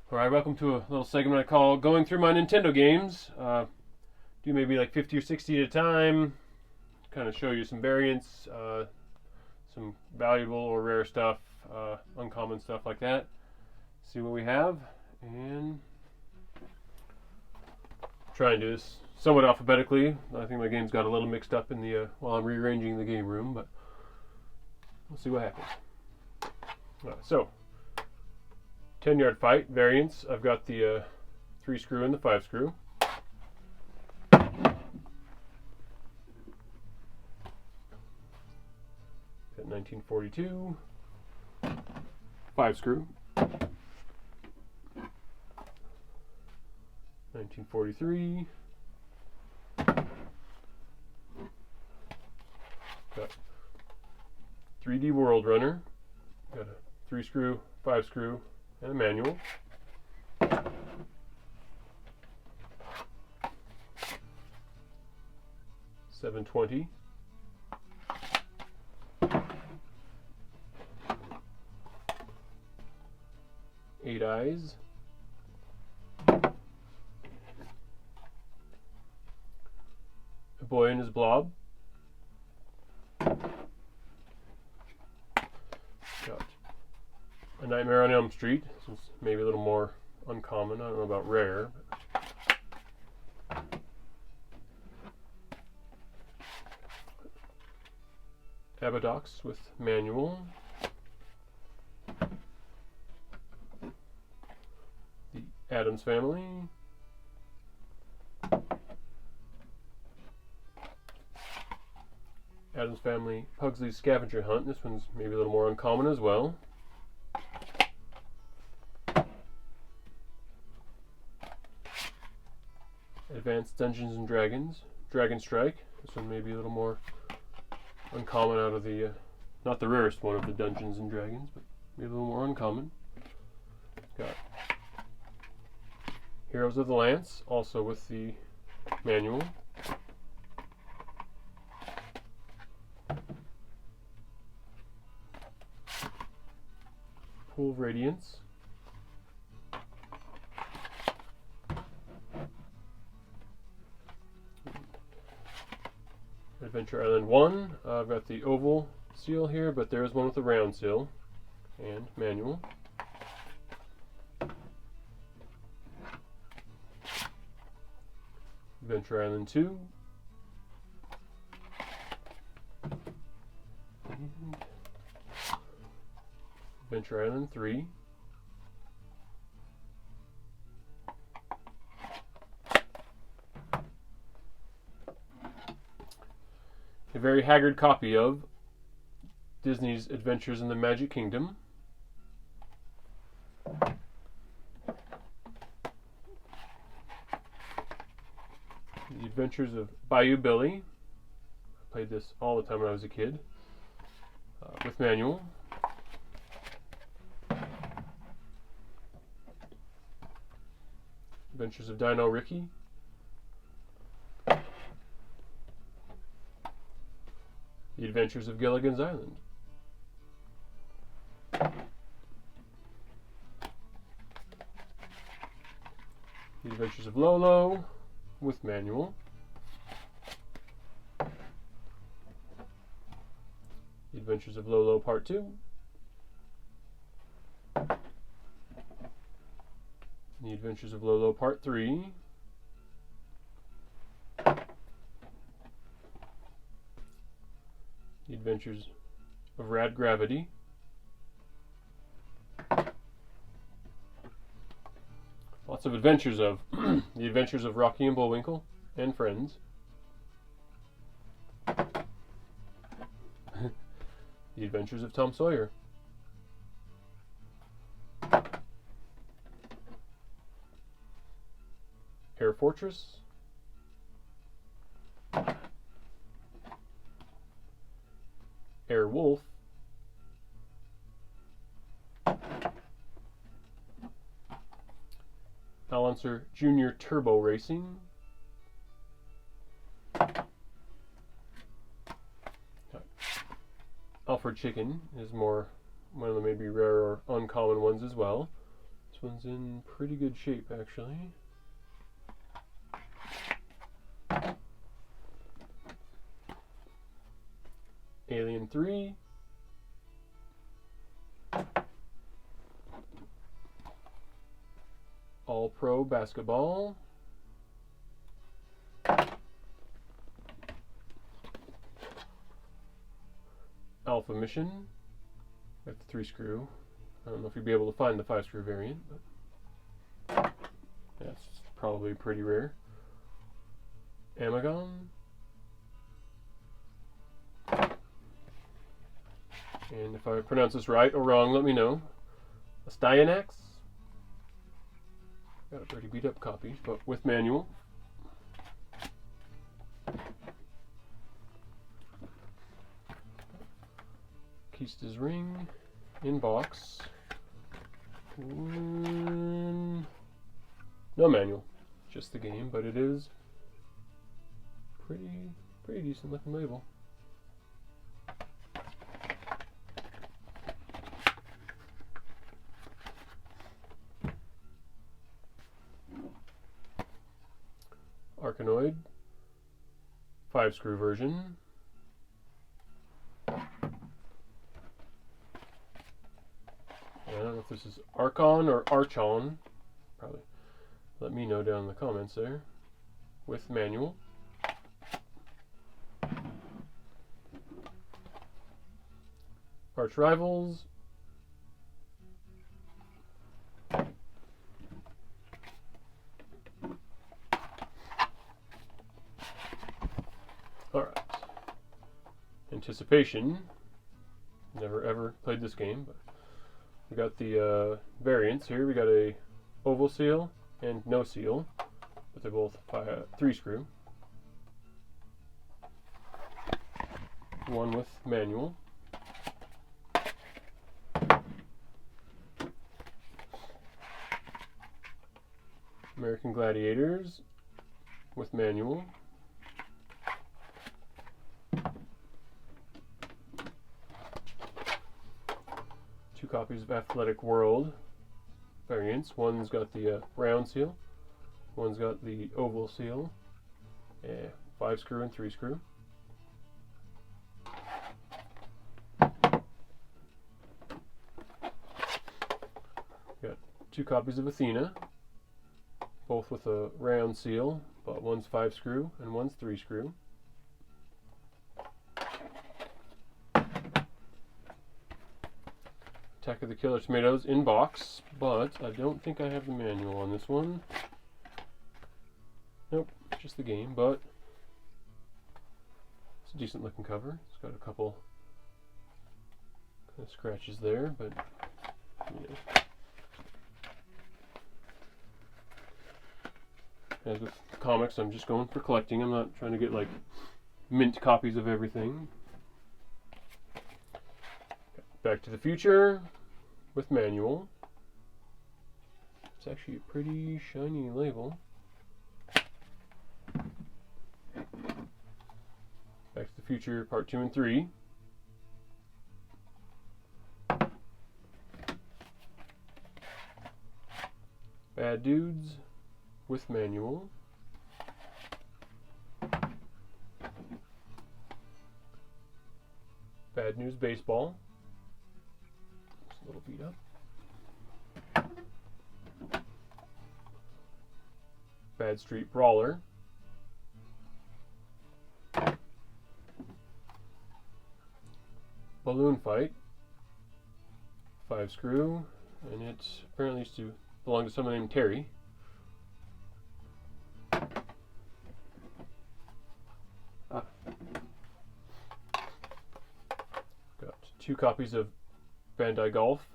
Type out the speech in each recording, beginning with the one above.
Alright, welcome to a little segment I call Going Through My Nintendo Games. Do maybe like 50 or 60 at a time, kind of show you some variants, some valuable or rare stuff, uncommon stuff like that. See what we have, and try and do this somewhat alphabetically. I think my games got a little mixed up in the while I'm rearranging the game room, but we'll see what happens. So, 10-yard fight variants. I've got the 3-screw and the 5-screw. Got 1942. 5-screw. 1943. Got 3D World Runner. Got a 3-screw, 5-screw, and a manual. $7.20. Eight Eyes. A Boy and His Blob. Got A Nightmare on Elm Street. This is maybe a little more uncommon. I don't know about rare. Abadox with manual. The Addams Family. Addams Family Pugsley's Scavenger Hunt. This one's maybe a little more uncommon as well. Advanced Dungeons and Dragons. Dragon Strike. This one may be a little more uncommon out of the, not the rarest one of the Dungeons and Dragons, but maybe a little more uncommon. Got Heroes of the Lance, also with the manual. Pool of Radiance. Adventure Island 1. I've got the oval seal here, but there is one with a round seal. And manual. Adventure Island 2. And Adventure Island 3. A very haggard copy of Disney's Adventures in the Magic Kingdom. The Adventures of Bayou Billy. I played this all the time when I was a kid. With manual. Adventures of Dino Ricky. The Adventures of Gilligan's Island. The Adventures of Lolo with manual. The Adventures of Lolo Part 2. The Adventures of Lolo Part 3. The Adventures of Rad Gravity. Lots of adventures of The Adventures of Rocky and Bullwinkle and Friends. The Adventures of Tom Sawyer. Air Fortress. Air Wolf. Balancer Junior Turbo Racing. Alfred Chicken is more one of the maybe rare or uncommon ones as well. This one's in pretty good shape, actually. Alien 3. All-Pro Basketball. Alpha Mission. Got the 3-screw. I don't know if you'd be able to find the 5-screw variant, but that's probably pretty rare. Amagon. And if I pronounce this right or wrong, let me know. Astyanax. Got a pretty beat up copy, but with manual. Kista's Ring. In box. No manual. Just the game, but it is pretty decent looking label. Arkanoid, 5-screw version. I don't know if this is Archon or Archon. Probably let me know down in the comments there. With manual. Arch Rivals. Alright. Anticipation. Never ever played this game, but we got the variants here. We got a oval seal and no seal, but they're both 3-screw. One with manual. American Gladiators with manual. Two copies of Athletic World variants. One's got the round seal. One's got the oval seal. 5-screw and 3-screw. Got two copies of Athena. Both with a round seal, but one's 5-screw and one's 3-screw. Attack of the Killer Tomatoes in box, but I don't think I have the manual on this one. Nope, just the game, but it's a decent looking cover. It's got a couple kind of scratches there, but you know. As with comics, I'm just going for collecting. I'm not trying to get like mint copies of everything. Back to the Future with manual. It's actually a pretty shiny label. Back to the Future Part 2 and 3. Bad Dudes with manual. Bad News Baseball. It's a little beat up. Bad Street Brawler. Balloon Fight. 5-screw, and it apparently used to belong to someone named Terry. Got two copies of Bandai Golf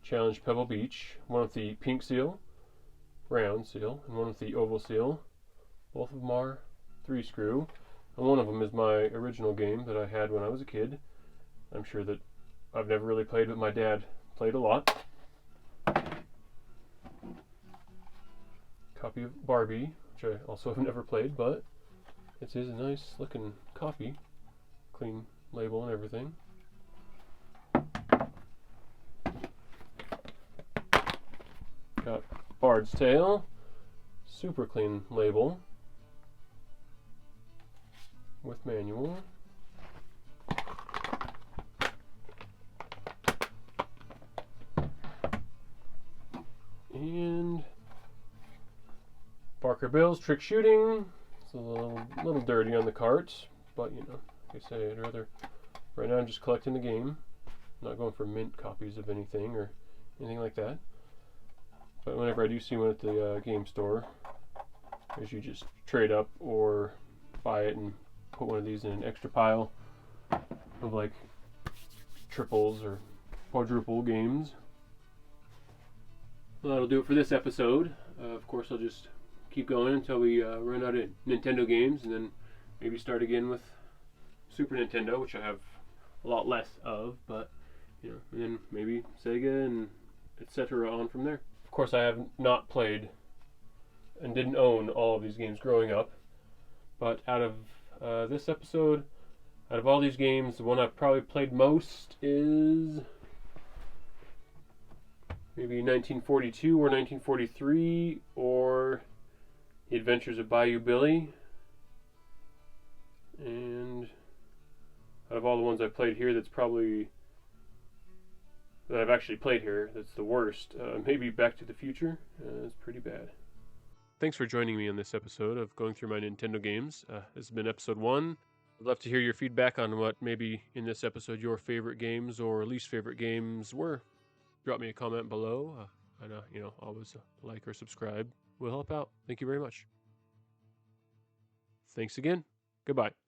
Challenge Pebble Beach, one with the pink seal, round seal, and one with the oval seal. Both of them are 3-screw, and one of them is my original game that I had when I was a kid. I'm sure that I've never really played, but my dad played a lot. Copy of Barbie, which I also have never played, but it is a nice looking copy. Clean label and everything. Got Bard's Tale, super clean label with manual. And Barker Bill's Trick Shooting. It's a little dirty on the carts, but you know, like I say, I'd rather, right now I'm just collecting the game. I'm not going for mint copies of anything or anything like that. But whenever I do see one at the game store, I usually just trade up or buy it and put one of these in an extra pile of like triples or quadruple games. Well, that'll do it for this episode. Of course, I'll just keep going until we run out of Nintendo games, and then maybe start again with Super Nintendo, which I have a lot less of, but you know, and then maybe Sega and etc. on from there. Of course, I have not played and didn't own all of these games growing up, but out of this episode, out of all these games, the one I've probably played most is maybe 1942 or 1943, or The Adventures of Bayou Billy. And out of all the ones I've played here, that's probably, that I've actually played here, that's the worst, maybe Back to the Future. It's pretty bad. Thanks for joining me on this episode of going through my Nintendo games. This has been episode 1. I'd love to hear your feedback on what maybe in this episode your favorite games or least favorite games were. Drop me a comment below, and you know, always like or subscribe will help out. Thank you very much. Thanks again. Goodbye.